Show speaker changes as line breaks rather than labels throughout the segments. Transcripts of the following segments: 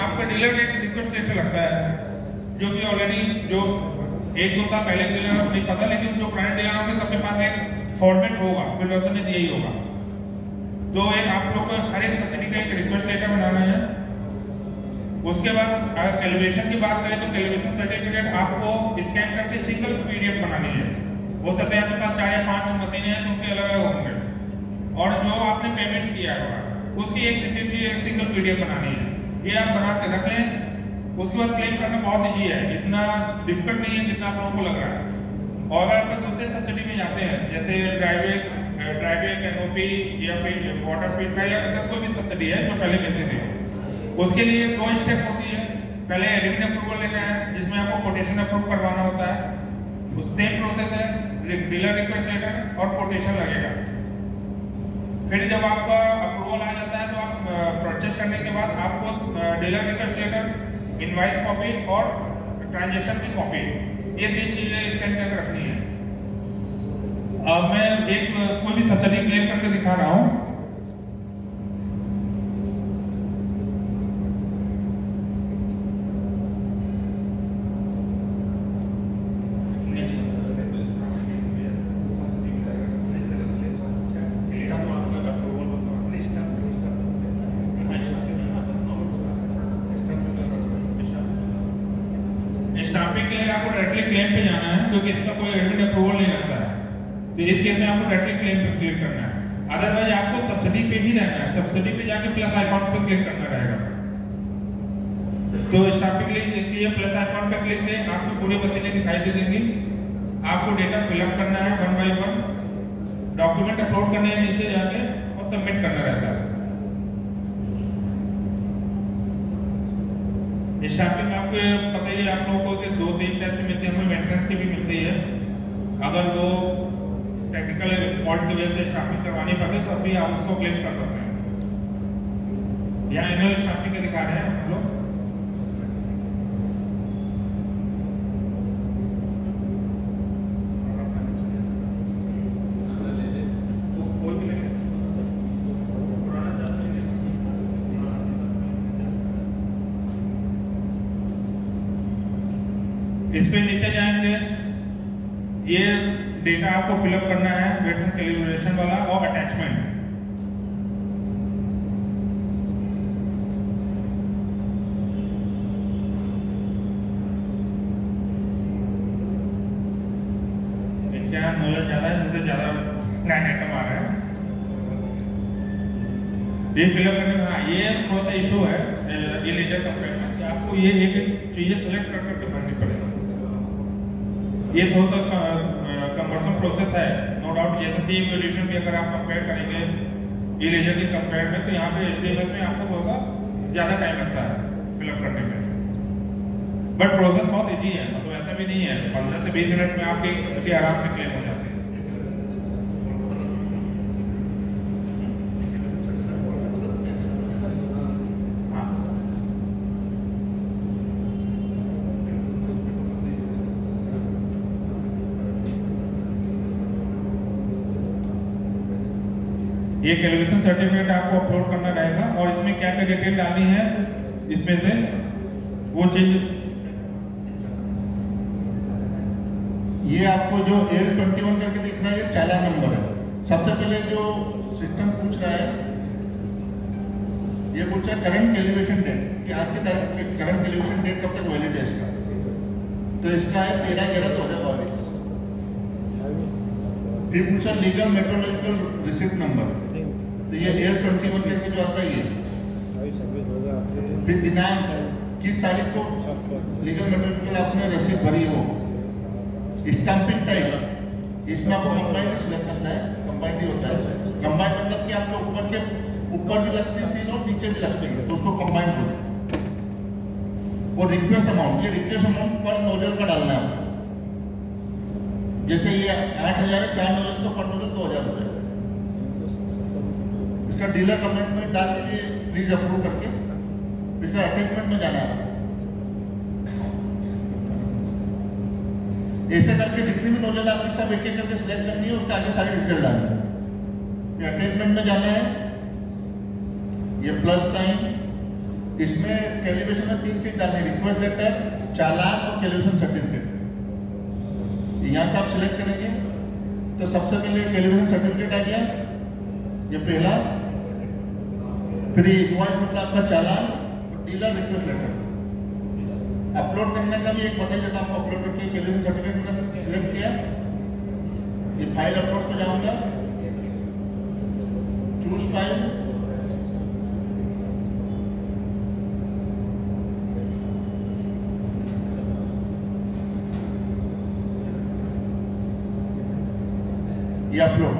आपका डीलर का एक रिक्वेस्ट लेटर लगता है, जो कि ऑलरेडी जो 1-2 साल पहले डीलर को नहीं पता, लेकिन जो पुराने डीलर होंगे सबके पास एक फॉर्मेट होगा, फील्ड ऑप्शन में यही होगा। तो एक आप लोग को हर एक सब्सिडी का एक रिक्वेस्ट लेटर बनाना है। उसके बाद अगर कैलिब्रेशन की बात करें तो कैलिब्रेशन सर्टिफिकेट आपको स्कैन करके सिंगल पीडीएफ बनानी है। हो सकता है आपके पास 4 या 5 मशीनें हैं, उनके अलग अलग होंगे, और जो आपने पेमेंट किया होगा उसकी एक रिसीप्ट की एक सिंगल पीडीएफ बनानी है। ये आप बना के रख लें। उसके बाद क्लेम करना बहुत ईजी है, इतना डिफिकल्ट नहीं है जितना आप लोगों को लग रहा है। और अगर आप दूसरे सब्सिडी में जाते हैं, जैसे ड्राइवे कैनोपी या फिर वाटर फीड का, या अगर कोई भी सब्सिडी है जो पहले लेते थे, उसके लिए 2 स्टेप होती है। पहले एडमिन अप्रूवल लेना है, जिसमें आपको कोटेशन अप्रूव करवाना होता है। सेम प्रोसेस है, डीलर रिक्वेस्ट लेटर और कोटेशन लगेगा। फिर जब आपका अप्रूवल आ जाता है तो आप परचेज करने के बाद आपको dealer request letter, invoice copy और ट्रांजैक्शन की कॉपी, ये 3 चीजें स्कैन करके रखनी है। अब मैं एक कोई भी सब्सिडी क्लेम करके दिखा रहा हूँ। स्टाम्पिंग के लिए आपको डायरेक्टली क्लेम पे जाना है, क्योंकि इसका कोई एडमिन अप्रूवल नहीं लगता है। तो इस केस में आपको डायरेक्टली क्लेम पे क्लिक करना है। अदरवाइज आपको सब्सिडी पे ही रहना है, सब्सिडी पे जाके प्लस आइकॉन पे क्लिक करना रहेगा। तो स्टाम्पिंग के लिए प्लस आइकॉन पे क्लिक करें, आपको पूरी मशीनें दिखाई दे देंगी। आपको डेटा फिलअप करना है 1 बाय 1, डॉक्यूमेंट अपलोड करने हैं नीचे जाके, और सबमिट करना रहता है। स्टाम्पिंग आपको पता ही है आप लोगों को कि 2-3 टाइप से मिलती है, हमें मेंटेनेंस की भी मिलती है। अगर वो टेक्निकल फॉल्ट की वजह से स्टाम्पिंग करवानी पड़े तो अभी आप उसको क्लेम कर सकते हैं। यहाँ एनुअल स्टाम्पिंग का दिखा रहे हैं हम लोग। इस पे नीचे जाएंगे, ये डेटा आपको फिलअप करना है, वेट्स एंड कैलिब्रेशन वाला और अटैचमेंट। इनका नॉलेज ज्यादा है, जिससे ज्यादा लाइन आइटम आ रहा है। ये फिलअप करने में, हाँ ये थोड़ा सा इशू है इलीगल कंपेयर में, कि आपको ये एक चीजें सेलेक्ट कर करके भरनी पड़ेगी। ये थोड़ा सा कमर्शियल प्रोसेस है, नो डाउट। जैसे सी इवोल्यूशन भी अगर आप कंपेयर करेंगे इरेजर की कंपेयर में, तो यहाँ पे HTML में आपको थोड़ा सा ज्यादा टाइम लगता है फिलअप करने में। बट प्रोसेस बहुत इजी है, मतलब ऐसा भी नहीं है 15 से 20 मिनट में आपके सब्सिडी आराम से क्लेम हो जाती है। ये कैलिब्रेशन सर्टिफिकेट आपको अपलोड करना रहेगा, और इसमें क्या क्या डिटेल डालनी है, इसमें से वो चीज,
ये आपको जो AL21 करके दिख रहा है, ये चालान नंबर है। सबसे पहले जो सिस्टम पूछ रहा है, ये पूछ रहा है करंट कैलिब्रेशन डेट, कि आज की तारीख करंट कैलिब्रेशन डेट कब तक वैलिड है इसका। तो इसका है 13/11/2022। फिर पूछा लीगल मेट्रोलॉजिकल रिसिप्ट नंबर, तो ये AL21 करके जो आता है ये। फिर दिनांक, किस तारीख को लीगल मेट्रोलॉजिकल आपने रसीद भरी हो। स्टाम्पिंग टाइप, इसमें आपको कंबाइंड सिलेक्ट करना है। कंबाइंड ही होता है, कंबाइंड मतलब कि आपको ऊपर भी लगती है सील और नीचे भी लगती है, तो उसको कंबाइंड बोलते हैं। और रिक्वेस्ट अमाउंट, ये रिक्वेस्ट अमाउंट पर नोजल का डालना है। जैसे ये 8,000 है, 4 नोजल तो पर नोजल 2,000 रुपये। इसका डीलर कमेंट में डाल दीजिए प्लीज अप्रूव करके। इसका अटैचमेंट में जाना है। ऐसे करके जितनी भी नोजल आपकी सब एक एक करके सिलेक्ट करनी है, उसका आगे सारी डिटेल डालनी है। ये अटैचमेंट में जाना है, ये प्लस साइन, इसमें कैलिब्रेशन में 3 चीज डालनी है, रिक्वेस्ट लेटर, चालान और कैलिब्रेशन सर्टिफिकेट। यहाँ से आप सिलेक्ट करेंगे तो सबसे पहले कैलिब्रेशन सर्टिफिकेट आ गया, ये पहला। फिर इनवॉइस मतलब आपका चालान, डीलर रिक्वेस्ट लेटर। अपलोड करने का भी एक बताइए, जब आपको अपलोड करके कैलिब्रेशन सर्टिफिकेट मैंने सिलेक्ट किया, ये फाइल अपलोड पे जाऊंगा, चूज फाइल, ये अपलोड।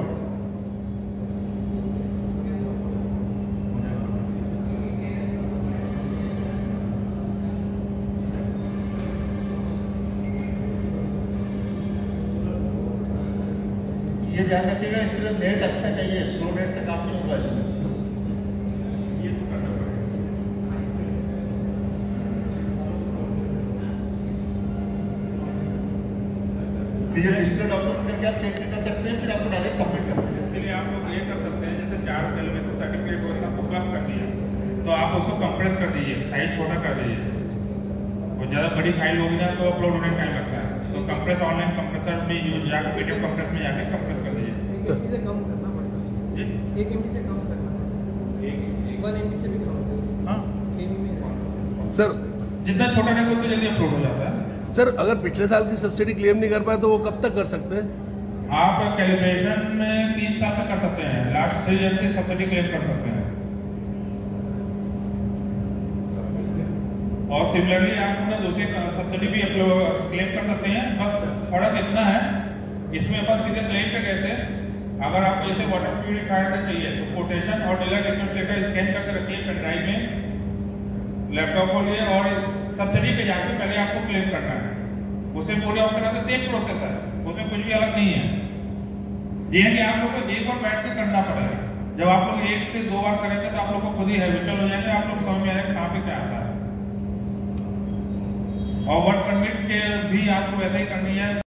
ये ध्यान रखिएगा, इसके लिए नेट अच्छा चाहिए, स्लो नेट से काम नहीं होगा इसमें।
ये तो करना पड़ेगा।
फिर ये डिजिटल डॉक्यूमेंट करके आप चेक कर सकते हैं, फिर आपको डायरेक्ट सबमिट करना है।
इसके लिए आप लोग ये कर सकते हैं, जैसे 4 कैलिब्रेशन सर्टिफिकेट वो सबको कम कर दिया, तो आप उसको कंप्रेस कर दीजिए, साइज छोटा कर दीजिए। वो ज़्यादा बड़ी फाइल होगी ना तो अपलोड होने में टाइम लगता है, तो कंप्रेस ऑनलाइन कंप्रेसर में जाकर पीडीएफ कंप्रेस में जाके कंप्रेस कर दीजिए।
1 MB से कम करना पड़ता है जी, 1 MB से कम करना, 1 MB से भी कम।
हाँ
KB में
सर
जितना छोटा रहेगा उतना जल्दी अपलोड हो जाता है।
सर अगर पिछले साल की सब्सिडी क्लेम नहीं कर पाए तो वो कब तक कर सकते हैं?
आप कैलिब्रेशन में 3 साल तक कर सकते हैं, लास्ट 3 ईयर की सब्सिडी क्लेम कर सकते हैं। और सिमिलरली आप ना दूसरी सब्सिडी भी क्लेम कर सकते हैं, बस फर्क इतना है, इसमें अपन सीधे क्लेम पे कहते हैं। अगर आपको जैसे वाटर प्यूरिफायर का चाहिए तो कोटेशन और डीलर रिक्वेस्ट लेटर स्कैन करके रखिए पेन ड्राइव में, लैपटॉप को लिए, और सब्सिडी पे जाके पहले आपको क्लेम करना है। उसमें पूरे ऑप्शन आते, सेम प्रोसेस है, उसमें कुछ भी अलग नहीं है। ये है कि आप लोग को एक बार बैठ के करना पड़ेगा। जब आप लोग 1 से 2 बार करेंगे तो आप लोग को खुद ही हैबिचुअल हो जाएंगे, आप लोग समझ में आएगा कहाँ पे क्या आता है। और वर्क परमिट के भी आपको वैसा ही करनी है।